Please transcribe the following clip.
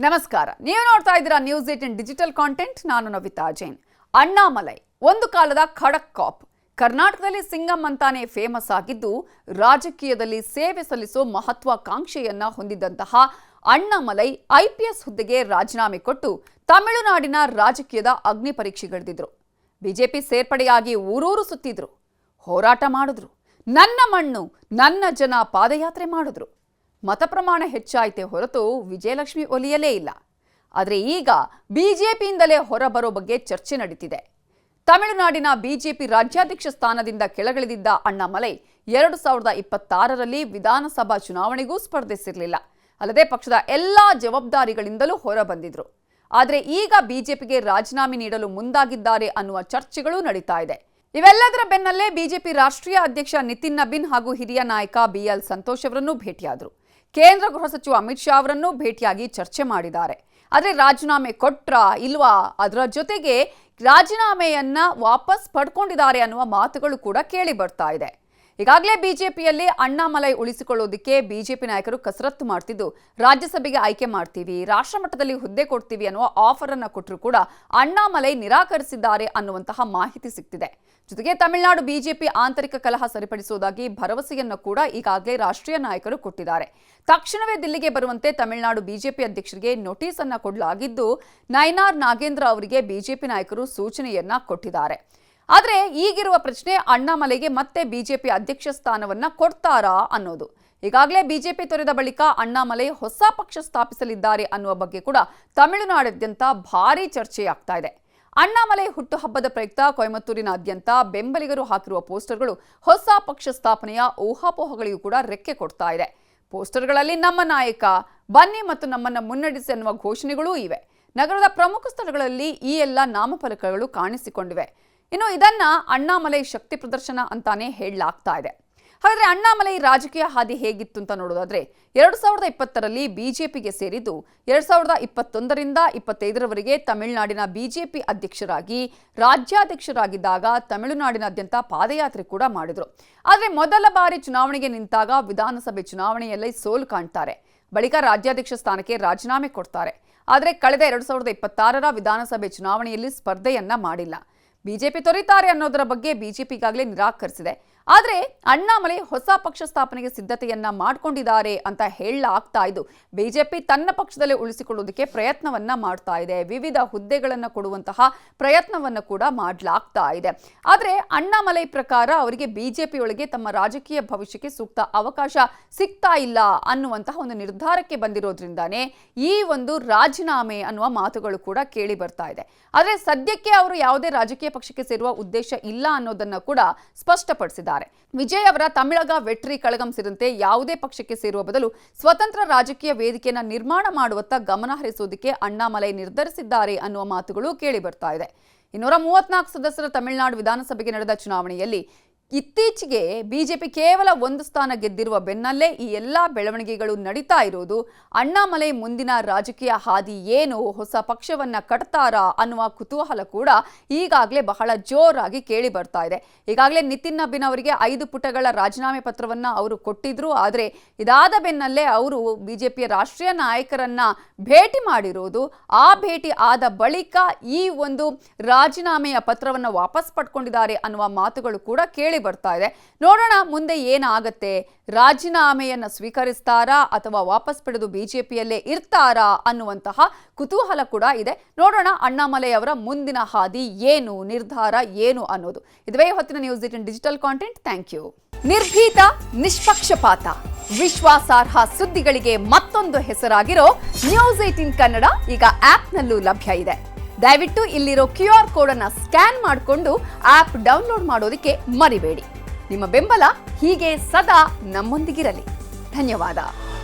ನಮಸ್ಕಾರ. ನೀವು ನೋಡ್ತಾ ಇದ್ದೀರಾ ನ್ಯೂಸ್ 18 ಡಿಜಿಟಲ್ ಕಾಂಟೆಂಟ್. ನಾನು ನವಿತಾ ಜೈನ್. ಅಣ್ಣಾಮಲೈ ಒಂದು ಕಾಲದ ಖಡಕ್ ಕಾಪ್. ಕರ್ನಾಟಕದಲ್ಲಿ ಸಿಂಗಂ ಅಂತಾನೆ ಫೇಮಸ್ ಆಗಿದ್ದು, ರಾಜಕೀಯದಲ್ಲಿ ಸೇವೆ ಸಲ್ಲಿಸೋ ಮಹತ್ವಾಕಾಂಕ್ಷೆಯನ್ನ ಹೊಂದಿದ್ದಂತಹ ಅಣ್ಣಾಮಲೈ ಐಪಿಎಸ್ ಹುದ್ದೆಗೆ ರಾಜೀನಾಮೆ ಕೊಟ್ಟು ತಮಿಳುನಾಡಿನ ರಾಜಕೀಯದ ಅಗ್ನಿ ಪರೀಕ್ಷೆಗಿಳಿದಿದ್ರು. ಬಿಜೆಪಿ ಸೇರ್ಪಡೆಯಾಗಿ ಊರೂರು ಸುತ್ತಿದ್ರು, ಹೋರಾಟ ಮಾಡಿದ್ರು, ನನ್ನ ಮಣ್ಣು ನನ್ನ ಜನ ಪಾದಯಾತ್ರೆ ಮಾಡಿದ್ರು. ಮತ ಪ್ರಮಾಣ ಹೆಚ್ಚಾಯಿತೆ ಹೊರತು ವಿಜಯಲಕ್ಷ್ಮಿ ಒಲಿಯಲೇ ಇಲ್ಲ. ಆದರೆ ಈಗ ಬಿಜೆಪಿಯಿಂದಲೇ ಹೊರಬರೋ ಬಗ್ಗೆ ಚರ್ಚೆ ನಡೀತಿದೆ. ತಮಿಳುನಾಡಿನ ಬಿಜೆಪಿ ರಾಜ್ಯಾಧ್ಯಕ್ಷ ಸ್ಥಾನದಿಂದ ಕೆಳಗಿಳಿದಿದ್ದ ಅಣ್ಣಾಮಲೈ 2026ರಲ್ಲಿ ವಿಧಾನಸಭಾ ಚುನಾವಣೆಗೂ ಸ್ಪರ್ಧಿಸಿರಲಿಲ್ಲ. ಅಲ್ಲದೆ ಪಕ್ಷದ ಎಲ್ಲಾ ಜವಾಬ್ದಾರಿಗಳಿಂದಲೂ ಹೊರಬಂದಿದ್ರು. ಆದರೆ ಈಗ ಬಿಜೆಪಿಗೆ ರಾಜೀನಾಮೆ ನೀಡಲು ಮುಂದಾಗಿದ್ದಾರೆ ಅನ್ನುವ ಚರ್ಚೆಗಳು ನಡೀತಾ ಇದೆ. ಇವೆಲ್ಲದರ ಬೆನ್ನಲ್ಲೇ ಬಿಜೆಪಿ ರಾಷ್ಟ್ರೀಯ ಅಧ್ಯಕ್ಷ ನಿತಿನ್ ನಬೀನ್ ಹಾಗೂ ಹಿರಿಯ ನಾಯಕ ಬಿಎಲ್ ಸಂತೋಷ್ ಅವರನ್ನು ಭೇಟಿಯಾದರು. ಕೇಂದ್ರ ಗೃಹ ಸಚಿವ ಅಮಿತ್ ಶಾ ಅವರನ್ನು ಭೇಟಿಯಾಗಿ ಚರ್ಚೆ ಮಾಡಿದ್ದಾರೆ. ಆದರೆ ರಾಜೀನಾಮೆ ಕೊಟ್ರಾ ಇಲ್ವಾ, ಅದರ ಜೊತೆಗೆ ರಾಜೀನಾಮೆಯನ್ನ ವಾಪಸ್ ಪಡ್ಕೊಂಡಿದ್ದಾರೆ ಅನ್ನುವ ಮಾತುಗಳು ಕೂಡ ಕೇಳಿ ಬರ್ತಾ ಇದೆ. ಈಗಾಗಲೇ ಬಿಜೆಪಿಯಲ್ಲಿ ಅಣ್ಣಾಮಲೈ ಉಳಿಸಿಕೊಳ್ಳೋದಕ್ಕೆ ಬಿಜೆಪಿ ನಾಯಕರು ಕಸರತ್ತು ಮಾಡ್ತಿದ್ದು, ರಾಜ್ಯಸಭೆಗೆ ಆಯ್ಕೆ ಮಾಡ್ತೀವಿ, ರಾಷ್ಟ್ರ ಮಟ್ಟದಲ್ಲಿ ಹುದ್ದೆ ಕೊಡ್ತೀವಿ ಅನ್ನುವ ಆಫರ್ ಅನ್ನು ಕೊಟ್ಟರು ಕೂಡ ಅಣ್ಣಾಮಲೈ ನಿರಾಕರಿಸಿದ್ದಾರೆ ಅನ್ನುವಂತಹ ಮಾಹಿತಿ ಸಿಗ್ತಿದೆ. ಜೊತೆಗೆ ತಮಿಳುನಾಡು ಬಿಜೆಪಿ ಆಂತರಿಕ ಕಲಹ ಸರಿಪಡಿಸುವುದಾಗಿ ಭರವಸೆಯನ್ನು ಕೂಡ ಈಗಾಗಲೇ ರಾಷ್ಟ್ರೀಯ ನಾಯಕರು ಕೊಟ್ಟಿದ್ದಾರೆ. ತಕ್ಷಣವೇ ದಿಲ್ಲಿಗೆ ಬರುವಂತೆ ತಮಿಳುನಾಡು ಬಿಜೆಪಿ ಅಧ್ಯಕ್ಷರಿಗೆ ನೋಟಿಸ್ ಅನ್ನು ಕೊಡಲಾಗಿದ್ದು, ನೈನಾರ್ ನಾಗೇಂದ್ರ ಅವರಿಗೆ ಬಿಜೆಪಿ ನಾಯಕರು ಸೂಚನೆಯನ್ನ ಕೊಟ್ಟಿದ್ದಾರೆ. ಆದರೆ ಈಗಿರುವ ಪ್ರಶ್ನೆ, ಅಣ್ಣಾಮಲೈಗೆ ಮತ್ತೆ ಬಿಜೆಪಿ ಅಧ್ಯಕ್ಷ ಸ್ಥಾನವನ್ನ ಕೊಡ್ತಾರಾ ಅನ್ನೋದು. ಈಗಾಗಲೇ ಬಿಜೆಪಿ ತೊರೆದ ಬಳಿಕ ಅಣ್ಣಾಮಲೈ ಹೊಸ ಪಕ್ಷ ಸ್ಥಾಪಿಸಲಿದ್ದಾರೆ ಅನ್ನುವ ಬಗ್ಗೆ ಕೂಡ ತಮಿಳುನಾಡಾದ್ಯಂತ ಭಾರೀ ಚರ್ಚೆಯಾಗ್ತಾ ಇದೆ. ಅಣ್ಣಾಮಲೈ ಹುಟ್ಟುಹಬ್ಬದ ಪ್ರಯುಕ್ತ ಕೊಯಮತ್ತೂರಿನಾದ್ಯಂತ ಬೆಂಬಲಿಗರು ಹಾಕಿರುವ ಪೋಸ್ಟರ್ಗಳು ಹೊಸ ಪಕ್ಷ ಸ್ಥಾಪನೆಯ ಊಹಾಪೋಹಗಳಿಗೂ ಕೂಡ ರೆಕ್ಕೆ ಕೊಡ್ತಾ ಇದೆ. ಪೋಸ್ಟರ್ಗಳಲ್ಲಿ ನಮ್ಮ ನಾಯಕ ಬನ್ನಿ ಮತ್ತು ನಮ್ಮನ್ನ ಮುನ್ನಡೆಸಿ ಅನ್ನುವ ಘೋಷಣೆಗಳೂ ಇವೆ. ನಗರದ ಪ್ರಮುಖ ಸ್ಥಳಗಳಲ್ಲಿ ಈ ಎಲ್ಲ ನಾಮಫಲಕಗಳು ಕಾಣಿಸಿಕೊಂಡಿವೆ. ಇನ್ನು ಇದನ್ನ ಅಣ್ಣಾಮಲೈ ಶಕ್ತಿ ಪ್ರದರ್ಶನ ಅಂತಾನೆ ಹೇಳಲಾಗ್ತಾ ಇದೆ. ಹಾಗಾದ್ರೆ ಅಣ್ಣಾಮಲೈ ರಾಜಕೀಯ ಹಾದಿ ಹೇಗಿತ್ತು ಅಂತ ನೋಡೋದಾದ್ರೆ, 2020ರಲ್ಲಿ ಬಿಜೆಪಿಗೆ ಸೇರಿದ್ದು 2021ರಿಂದ 25ರವರೆಗೆ ತಮಿಳುನಾಡಿನ ಬಿಜೆಪಿ ಅಧ್ಯಕ್ಷರಾಗಿ ರಾಜ್ಯಾಧ್ಯಕ್ಷರಾಗಿದ್ದಾಗ ತಮಿಳುನಾಡಿನಾದ್ಯಂತ ಪಾದಯಾತ್ರೆ ಕೂಡ ಮಾಡಿದ್ರು. ಆದರೆ ಮೊದಲ ಬಾರಿ ಚುನಾವಣೆಗೆ ನಿಂತಾಗ ವಿಧಾನಸಭೆ ಚುನಾವಣೆಯಲ್ಲಿ ಸೋಲು ಕಾಣ್ತಾರೆ. ಬಳಿಕ ರಾಜ್ಯಾಧ್ಯಕ್ಷ ಸ್ಥಾನಕ್ಕೆ ರಾಜೀನಾಮೆ ಕೊಡ್ತಾರೆ. ಆದರೆ ಕಳೆದ 2026ರ ವಿಧಾನಸಭೆ ಚುನಾವಣೆಯಲ್ಲಿ ಸ್ಪರ್ಧೆಯನ್ನ ಮಾಡಿಲ್ಲ. ಬಿಜೆಪಿ ತೊರೆಯುತ್ತಾರೆ ಅನ್ನೋದರ ಬಗ್ಗೆ ಬಿಜೆಪಿ ಈಗಾಗಲೇ ನಿರಾಕರಿಸಿದೆ. ಆದರೆ ಅಣ್ಣಾಮಲೈ ಹೊಸ ಪಕ್ಷ ಸ್ಥಾಪನೆಗೆ ಸಿದ್ಧತೆಯನ್ನ ಮಾಡಿಕೊಂಡಿದ್ದಾರೆ ಅಂತ ಹೇಳಲಾಗ್ತಾ ಇದ್ದು, ಬಿಜೆಪಿ ತನ್ನ ಪಕ್ಷದಲ್ಲೇ ಉಳಿಸಿಕೊಳ್ಳುವುದಕ್ಕೆ ಪ್ರಯತ್ನವನ್ನ ಮಾಡ್ತಾ ಇದೆ. ವಿವಿಧ ಹುದ್ದೆಗಳನ್ನು ಕೊಡುವಂತಹ ಪ್ರಯತ್ನವನ್ನ ಕೂಡ ಮಾಡಲಾಗ್ತಾ ಇದೆ. ಆದರೆ ಅಣ್ಣಾಮಲೈ ಪ್ರಕಾರ ಅವರಿಗೆ ಬಿಜೆಪಿಯೊಳಗೆ ತಮ್ಮ ರಾಜಕೀಯ ಭವಿಷ್ಯಕ್ಕೆ ಸೂಕ್ತ ಅವಕಾಶ ಸಿಗ್ತಾ ಇಲ್ಲ ಅನ್ನುವಂತಹ ಒಂದು ನಿರ್ಧಾರಕ್ಕೆ ಬಂದಿರೋದ್ರಿಂದಾನೇ ಈ ಒಂದು ರಾಜೀನಾಮೆ ಅನ್ನುವ ಮಾತುಗಳು ಕೂಡ ಕೇಳಿ ಬರ್ತಾ ಇದೆ. ಆದರೆ ಸದ್ಯಕ್ಕೆ ಅವರು ಯಾವುದೇ ರಾಜಕೀಯ ಪಕ್ಷಕ್ಕೆ ಸೇರುವ ಉದ್ದೇಶ ಇಲ್ಲ ಅನ್ನೋದನ್ನ ಕೂಡ ಸ್ಪಷ್ಟಪಡಿಸಿದ್ದಾರೆ. ವಿಜಯ್ ಅವರ ತಮಿಳಗ ವೆಟ್ರಿ ಕಳಗಂ ಸೇರಿದಂತೆ ಯಾವುದೇ ಪಕ್ಷಕ್ಕೆ ಸೇರುವ ಬದಲು ಸ್ವತಂತ್ರ ರಾಜಕೀಯ ವೇದಿಕೆಯನ್ನು ನಿರ್ಮಾಣ ಮಾಡುವತ್ತ ಗಮನ ಹರಿಸುವುದಕ್ಕೆ ಅಣ್ಣಾಮಲೈ ನಿರ್ಧರಿಸಿದ್ದಾರೆ ಅನ್ನುವ ಮಾತುಗಳು ಕೇಳಿ ಬರ್ತಾ ಇದೆ. 234 ಸದಸ್ಯರ ತಮಿಳುನಾಡು ವಿಧಾನಸಭೆಗೆ ನಡೆದ ಚುನಾವಣೆಯಲ್ಲಿ ಇತ್ತೀಚೆಗೆ ಬಿಜೆಪಿ ಕೇವಲ 1 ಸ್ಥಾನ ಗೆದ್ದಿರುವ ಬೆನ್ನಲ್ಲೇ ಈ ಎಲ್ಲ ಬೆಳವಣಿಗೆಗಳು ನಡೀತಾ ಇರೋದು. ಅಣ್ಣಾಮಲೈ ಮುಂದಿನ ರಾಜಕೀಯ ಹಾದಿ ಏನು, ಹೊಸ ಪಕ್ಷವನ್ನ ಕಟ್ತಾರಾ ಅನ್ನುವ ಕುತೂಹಲ ಕೂಡ ಈಗಾಗಲೇ ಬಹಳ ಜೋರಾಗಿ ಕೇಳಿ ಬರ್ತಾ ಇದೆ. ಈಗಾಗಲೇ ನಿತಿನ್ ನಬೀನ್ ಅವರಿಗೆ 5 ಪುಟಗಳ ರಾಜೀನಾಮೆ ಪತ್ರವನ್ನ ಅವರು ಕೊಟ್ಟಿದ್ರು. ಆದರೆ ಇದಾದ ಬೆನ್ನಲ್ಲೇ ಅವರು ಬಿಜೆಪಿಯ ರಾಷ್ಟ್ರೀಯ ನಾಯಕರನ್ನ ಭೇಟಿ ಮಾಡಿರೋದು. ಆ ಭೇಟಿ ಆದ ಬಳಿಕ ಈ ಒಂದು ರಾಜೀನಾಮೆಯ ಪತ್ರವನ್ನ ವಾಪಸ್ ಪಡ್ಕೊಂಡಿದ್ದಾರೆ ಅನ್ನುವ ಮಾತುಗಳು ಕೂಡ ಕೇಳಿ ಬರ್ತಾ ಇದೆ. ನೋಡೋಣ ಮುಂದೆ ಏನಾಗತ್ತೆ. ರಾಜೀನಾಮೆಯನ್ನ ಸ್ವೀಕರಿಸ್ತಾರಾ ಅಥವಾ ವಾಪಸ್ ಪಡೆದು ಬಿಜೆಪಿಯಲ್ಲೇ ಇರ್ತಾರಾ ಅನ್ನುವಂತಹ ಕುತೂಹಲ ಕೂಡ ಇದೆ. ನೋಡೋಣ ಅಣ್ಣಾಮಲೈ ಅವರ ಮುಂದಿನ ಹಾದಿ ಏನು, ನಿರ್ಧಾರ ಏನು ಅನ್ನೋದು. ಇದುವೇ ಹೊತ್ತಿನ news 18 digital content. Thank you. ನಿರ್ಭೀತ, ನಿಷ್ಪಕ್ಷಪಾತ, ವಿಶ್ವಾಸಾರ್ಹ ಸುದ್ದಿಗಳಿಗೆ ಮತ್ತೊಂದು ಹೆಸರಾಗಿರೋ ನ್ಯೂಸ್ 18 ಕನ್ನಡ ಈಗ ಆಪ್ನಲ್ಲೂ ಲಭ್ಯ ಇದೆ. ದಯವಿಟ್ಟು ಇಲ್ಲಿರೋ QR ಕೋಡ್ ಅನ್ನು ಸ್ಕ್ಯಾನ್ ಮಾಡಿಕೊಂಡು ಆಪ್ ಡೌನ್ಲೋಡ್ ಮಾಡೋದಕ್ಕೆ ಮರಿಬೇಡಿ. ನಿಮ್ಮ ಬೆಂಬಲ ಹೀಗೆ ಸದಾ ನಮ್ಮೊಂದಿಗಿರಲಿ. ಧನ್ಯವಾದ.